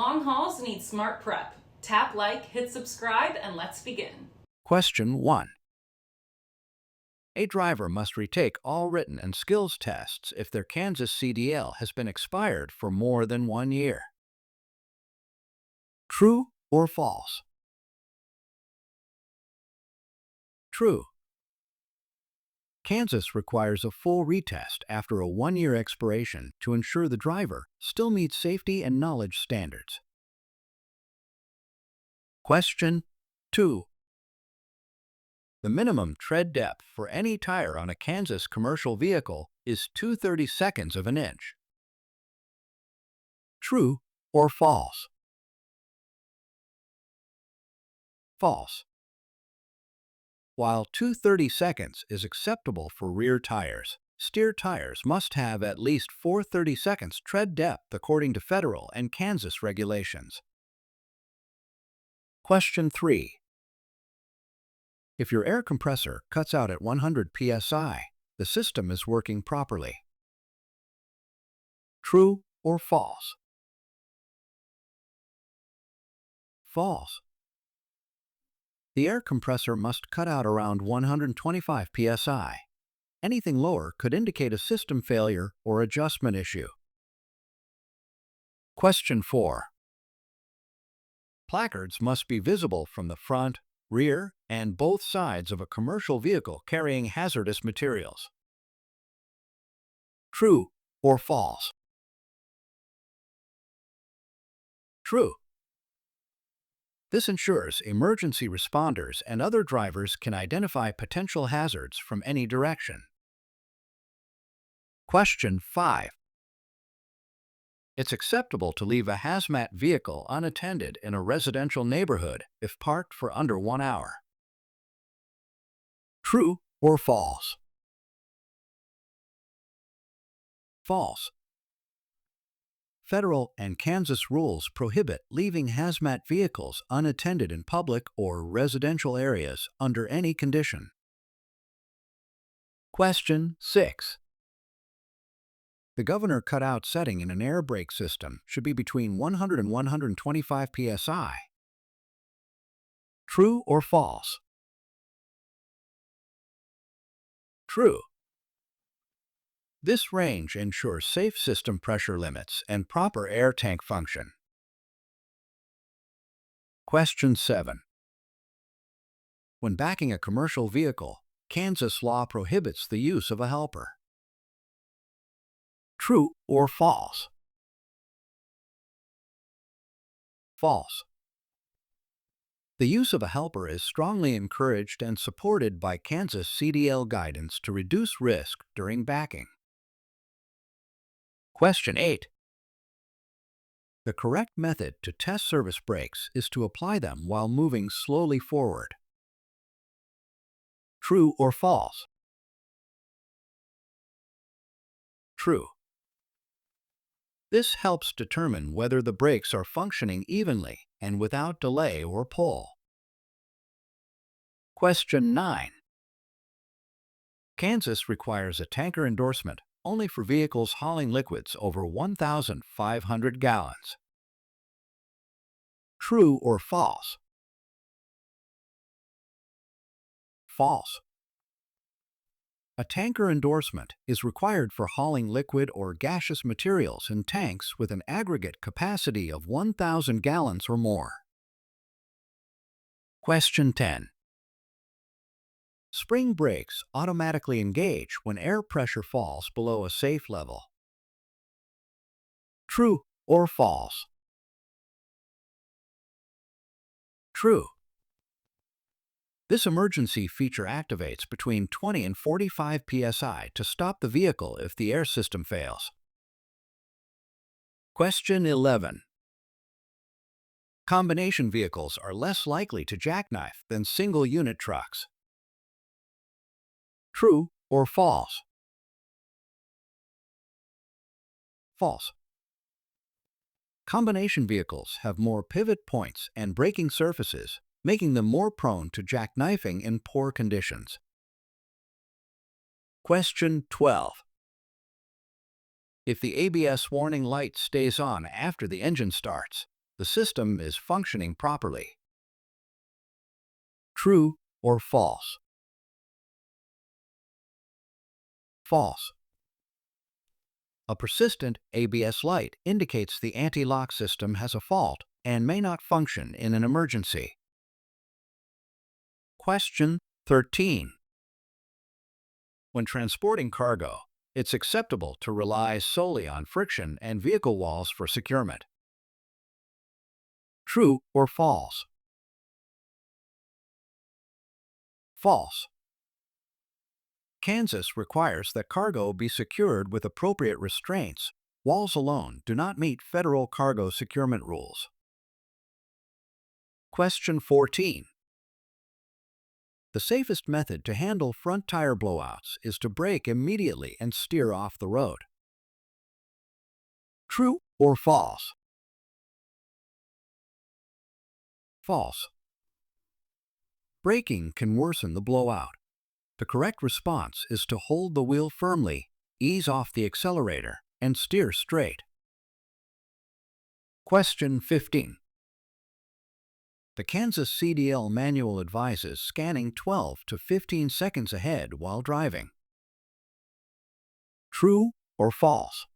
Long hauls need smart prep. Tap like, hit subscribe, and let's begin. Question 1. A driver must retake all written and skills tests if their Kansas CDL has been expired for more than 1 year. True or false? True. Kansas requires a full retest after a 1-year expiration to ensure the driver still meets safety and knowledge standards. Question 2. The minimum tread depth for any tire on a Kansas commercial vehicle is 2/32 of an inch. True or false? False. While 2/32 is acceptable for rear tires, steer tires must have at least 4/32 tread depth according to federal and Kansas regulations. Question 3. If your air compressor cuts out at 100 psi, the system is working properly. True or false? False. The air compressor must cut out around 125 psi. Anything lower could indicate a system failure or adjustment issue. Question 4. Placards must be visible from the front, rear, and both sides of a commercial vehicle carrying hazardous materials. True or false? True. This ensures emergency responders and other drivers can identify potential hazards from any direction. Question 5. It's acceptable to leave a hazmat vehicle unattended in a residential neighborhood if parked for under 1 hour. True or false? False. Federal and Kansas rules prohibit leaving hazmat vehicles unattended in public or residential areas under any condition. Question 6. The governor cutout setting in an air brake system should be between 100 and 125 psi. True or false? True. This range ensures safe system pressure limits and proper air tank function. Question 7. When backing a commercial vehicle, Kansas law prohibits the use of a helper. True or false? False. The use of a helper is strongly encouraged and supported by Kansas CDL guidance to reduce risk during backing. Question 8. The correct method to test service brakes is to apply them while moving slowly forward. True or false? True. This helps determine whether the brakes are functioning evenly and without delay or pull. Question 9. Kansas requires a tanker endorsement only for vehicles hauling liquids over 1,500 gallons. True or false? False. A tanker endorsement is required for hauling liquid or gaseous materials in tanks with an aggregate capacity of 1,000 gallons or more. Question 10. Spring brakes automatically engage when air pressure falls below a safe level. True or false? True. This emergency feature activates between 20 and 45 psi to stop the vehicle if the air system fails. Question 11. Combination vehicles are less likely to jackknife than single-unit trucks. True or false? False. Combination vehicles have more pivot points and braking surfaces, making them more prone to jackknifing in poor conditions. Question 12. If the ABS warning light stays on after the engine starts, the system is functioning properly. True or false? False. A persistent ABS light indicates the anti-lock system has a fault and may not function in an emergency. Question 13. When transporting cargo, it's acceptable to rely solely on friction and vehicle walls for securement. True or false? False. Kansas requires that cargo be secured with appropriate restraints. Walls alone do not meet federal cargo securement rules. Question 14. The safest method to handle front tire blowouts is to brake immediately and steer off the road. True or false? False. Braking can worsen the blowout. The correct response is to hold the wheel firmly, ease off the accelerator, and steer straight. Question 15. The Kansas CDL Manual advises scanning 12 to 15 seconds ahead while driving. True or false?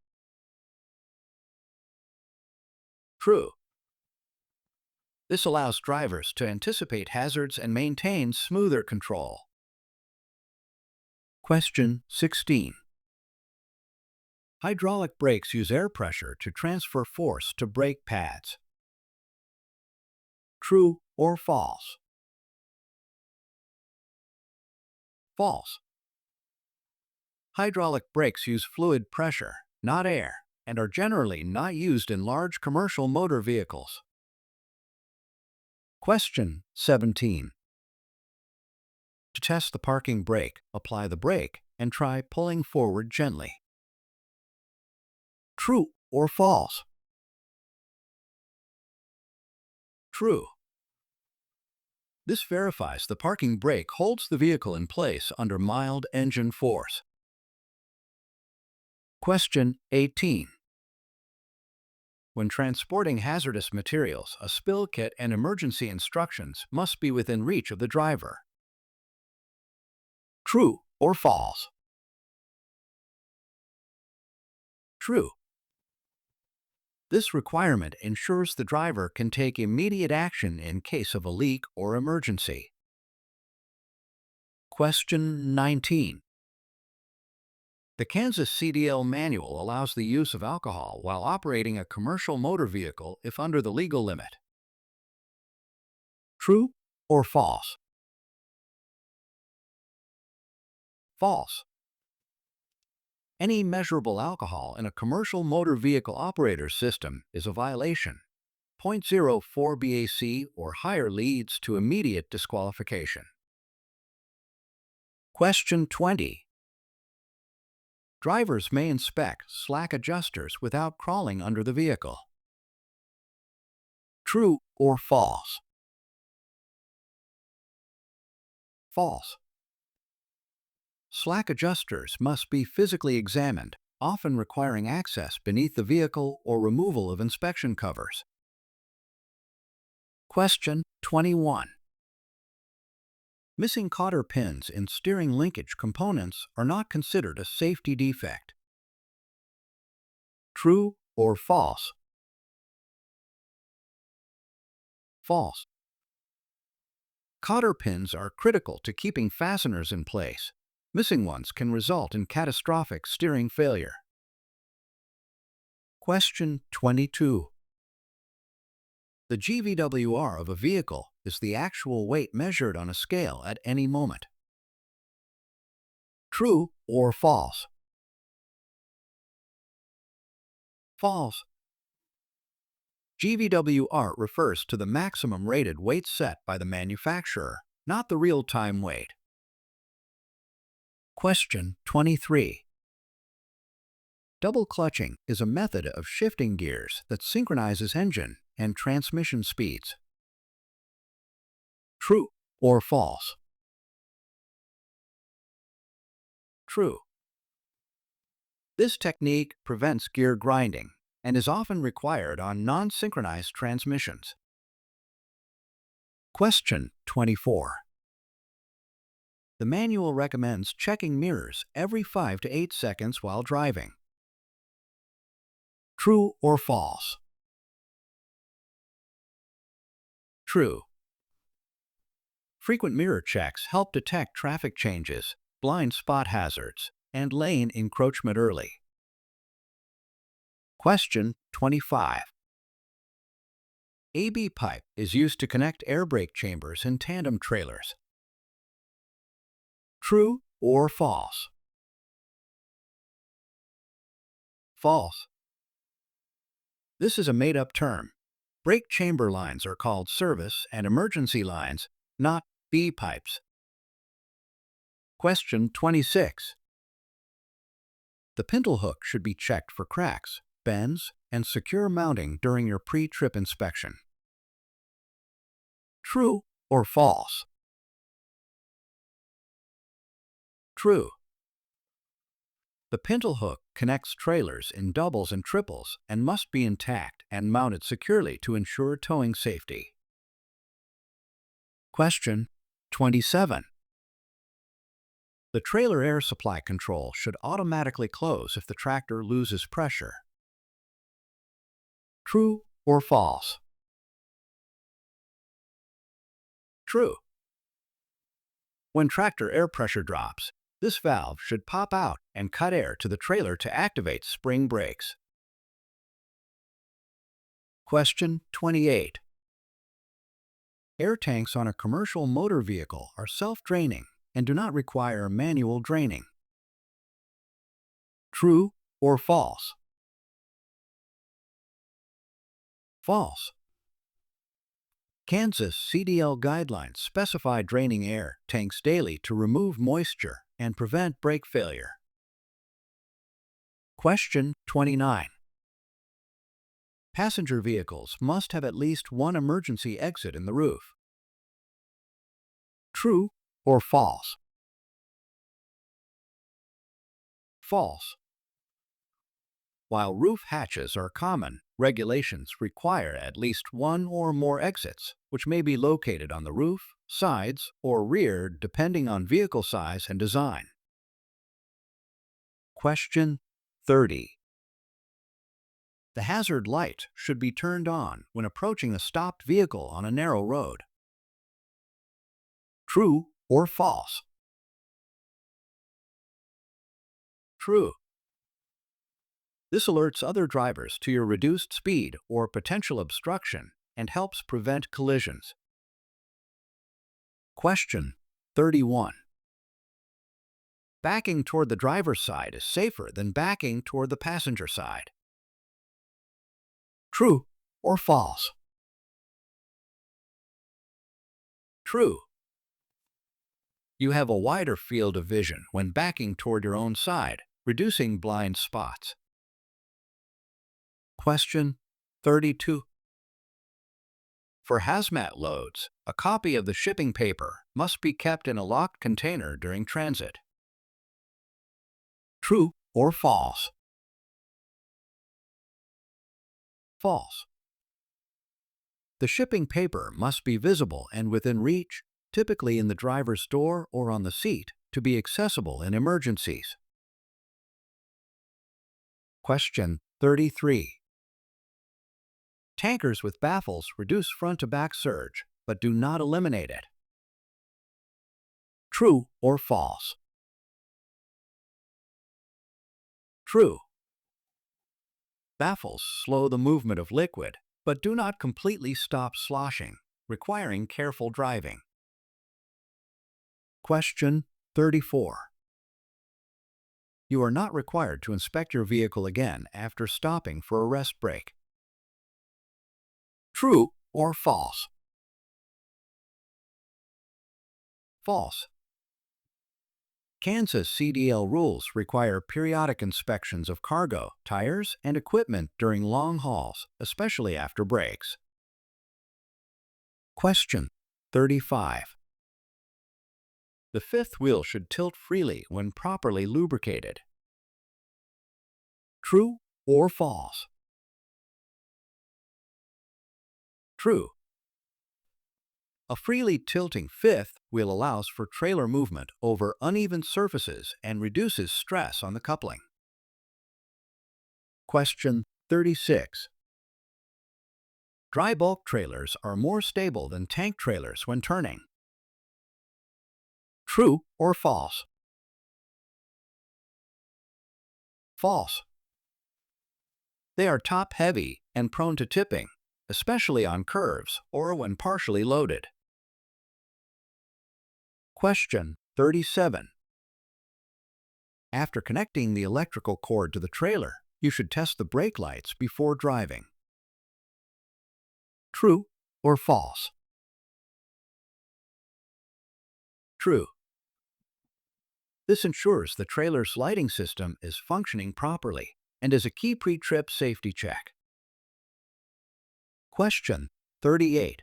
True. This allows drivers to anticipate hazards and maintain smoother control. Question 16. Hydraulic brakes use air pressure to transfer force to brake pads. True or false? False. Hydraulic brakes use fluid pressure, not air, and are generally not used in large commercial motor vehicles. Question 17. To test the parking brake, apply the brake and try pulling forward gently. True or false? True. This verifies the parking brake holds the vehicle in place under mild engine force. Question 18. When transporting hazardous materials, a spill kit and emergency instructions must be within reach of the driver. True or false? True. This requirement ensures the driver can take immediate action in case of a leak or emergency. Question 19. The Kansas CDL Manual allows the use of alcohol while operating a commercial motor vehicle if under the legal limit. True or false? False. Any measurable alcohol in a commercial motor vehicle operator's system is a violation. 0.04 BAC or higher leads to immediate disqualification. Question 20. Drivers may inspect slack adjusters without crawling under the vehicle. True or false? False. Slack adjusters must be physically examined, often requiring access beneath the vehicle or removal of inspection covers. Question 21. Missing cotter pins in steering linkage components are not considered a safety defect. True or false? False. Cotter pins are critical to keeping fasteners in place. Missing ones can result in catastrophic steering failure. Question 22. The GVWR of a vehicle is the actual weight measured on a scale at any moment. True or false? False. GVWR refers to the maximum rated weight set by the manufacturer, not the real-time weight. Question 23. Double clutching is a method of shifting gears that synchronizes engine and transmission speeds. True or false? True. This technique prevents gear grinding and is often required on non-synchronized transmissions. Question 24. The manual recommends checking mirrors every 5 to 8 seconds while driving. True or false? True. Frequent mirror checks help detect traffic changes, blind spot hazards, and lane encroachment early. Question 25. AB pipe is used to connect air brake chambers in tandem trailers. True or false? False. This is a made-up term. Brake chamber lines are called service and emergency lines, not B pipes. Question 26. The pintle hook should be checked for cracks, bends, and secure mounting during your pre-trip inspection. True or false? True. The pintle hook connects trailers in doubles and triples and must be intact and mounted securely to ensure towing safety. Question 27. The trailer air supply control should automatically close if the tractor loses pressure. True or false? True. When tractor air pressure drops, this valve should pop out and cut air to the trailer to activate spring brakes. Question 28. Air tanks on a commercial motor vehicle are self-draining and do not require manual draining. True or false? False. Kansas CDL guidelines specify draining air tanks daily to remove moisture and prevent brake failure. Question 29. Passenger vehicles must have at least one emergency exit in the roof. True or false? False. While roof hatches are common, regulations require at least one or more exits, which may be located on the roof, sides, or rear depending on vehicle size and design. Question 30. The hazard light should be turned on when approaching a stopped vehicle on a narrow road. True or false? True. This alerts other drivers to your reduced speed or potential obstruction and helps prevent collisions. Question 31. Backing toward the driver's side is safer than backing toward the passenger side. True or false? True. You have a wider field of vision when backing toward your own side, reducing blind spots. Question 32. For hazmat loads, a copy of the shipping paper must be kept in a locked container during transit. True or false? False. The shipping paper must be visible and within reach, typically in the driver's door or on the seat, to be accessible in emergencies. Question 33. Tankers with baffles reduce front-to-back surge, but do not eliminate it. True or false? True. Baffles slow the movement of liquid, but do not completely stop sloshing, requiring careful driving. Question 34. You are not required to inspect your vehicle again after stopping for a rest break. True or false? False. Kansas CDL rules require periodic inspections of cargo, tires, and equipment during long hauls, especially after breaks. Question 35. The fifth wheel should tilt freely when properly lubricated. True or false? True. A freely tilting fifth wheel allows for trailer movement over uneven surfaces and reduces stress on the coupling. Question 36. Dry bulk trailers are more stable than tank trailers when turning. True or false? False. They are top-heavy and prone to tipping, especially on curves or when partially loaded. Question 37. After connecting the electrical cord to the trailer, you should test the brake lights before driving. True or false? True. This ensures the trailer's lighting system is functioning properly and is a key pre-trip safety check. Question 38.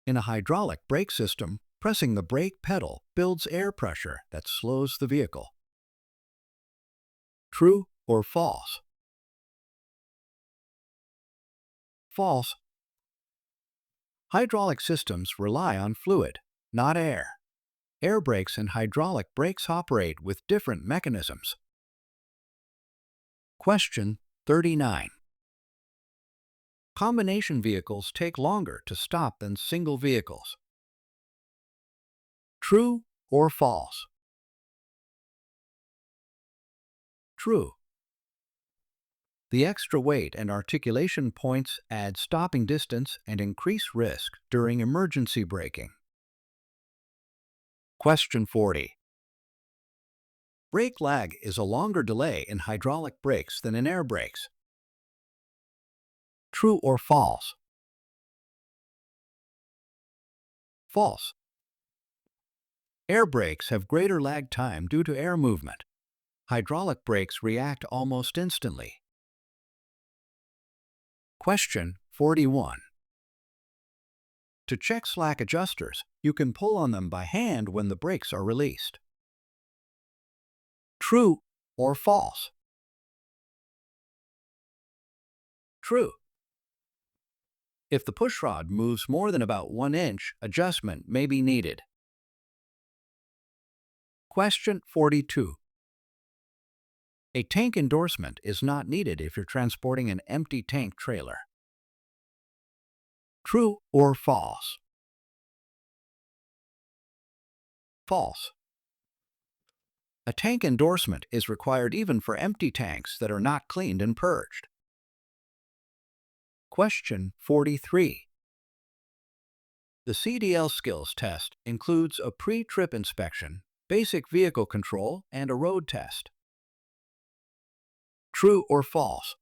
In a hydraulic brake system, pressing the brake pedal builds air pressure that slows the vehicle. True or false? False. Hydraulic systems rely on fluid, not air. Air brakes and hydraulic brakes operate with different mechanisms. Question 39. Combination vehicles take longer to stop than single vehicles. True or false? True. The extra weight and articulation points add stopping distance and increase risk during emergency braking. Question 40. Brake lag is a longer delay in hydraulic brakes than in air brakes. True or false? False. Air brakes have greater lag time due to air movement. Hydraulic brakes react almost instantly. Question 41. To check slack adjusters, you can pull on them by hand when the brakes are released. True or false? True. If the pushrod moves more than about 1 inch, adjustment may be needed. Question 42. A tank endorsement is not needed if you're transporting an empty tank trailer. True or false? False. A tank endorsement is required even for empty tanks that are not cleaned and purged. Question 43. The CDL skills test includes a pre-trip inspection, basic vehicle control, and a road test. True or false?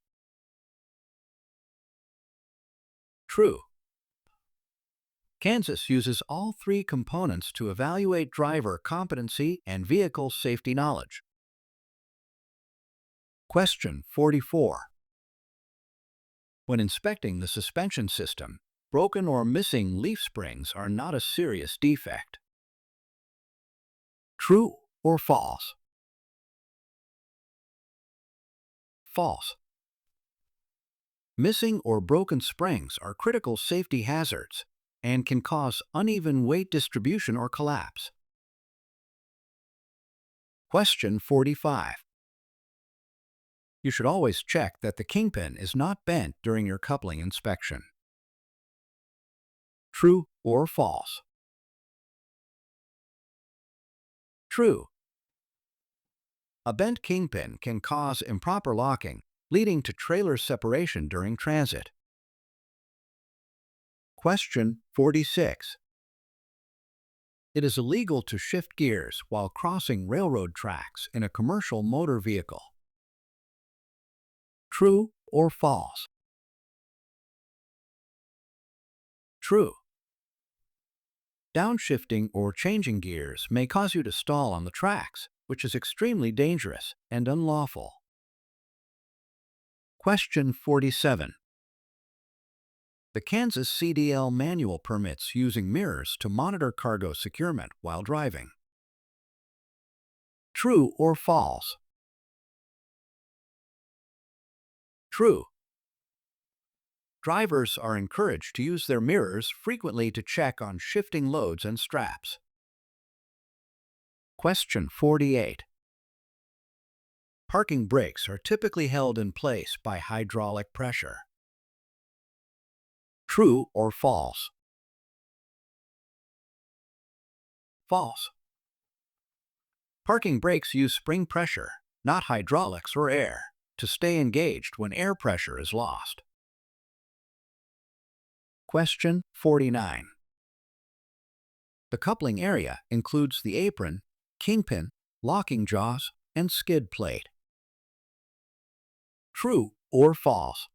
True. Kansas uses all 3 components to evaluate driver competency and vehicle safety knowledge. Question 44. When inspecting the suspension system, broken or missing leaf springs are not a serious defect. True or false? False. Missing or broken springs are critical safety hazards and can cause uneven weight distribution or collapse. Question 45. You should always check that the kingpin is not bent during your coupling inspection. True or false? True. A bent kingpin can cause improper locking, leading to trailer separation during transit. Question 46. It is illegal to shift gears while crossing railroad tracks in a commercial motor vehicle. True or false? True. Downshifting or changing gears may cause you to stall on the tracks, which is extremely dangerous and unlawful. Question 47. The Kansas CDL Manual permits using mirrors to monitor cargo securement while driving. True or false? True. Drivers are encouraged to use their mirrors frequently to check on shifting loads and straps. Question 48. Parking brakes are typically held in place by hydraulic pressure. True or false? False. Parking brakes use spring pressure, not hydraulics or air, to stay engaged when air pressure is lost. Question 49. The coupling area includes the apron, kingpin, locking jaws, and skid plate. True or false?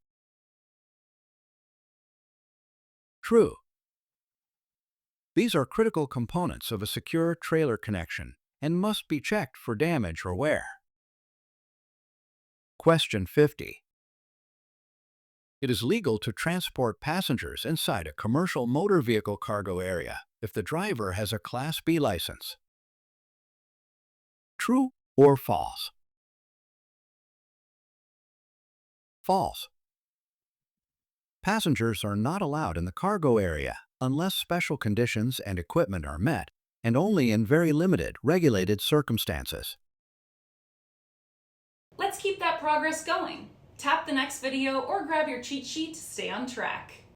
True. These are critical components of a secure trailer connection and must be checked for damage or wear. Question 50. It is legal to transport passengers inside a commercial motor vehicle cargo area if the driver has a Class B license. True or false? False. Passengers are not allowed in the cargo area unless special conditions and equipment are met, and only in very limited, regulated circumstances. Let's keep that progress going. Tap the next video or grab your cheat sheet to stay on track.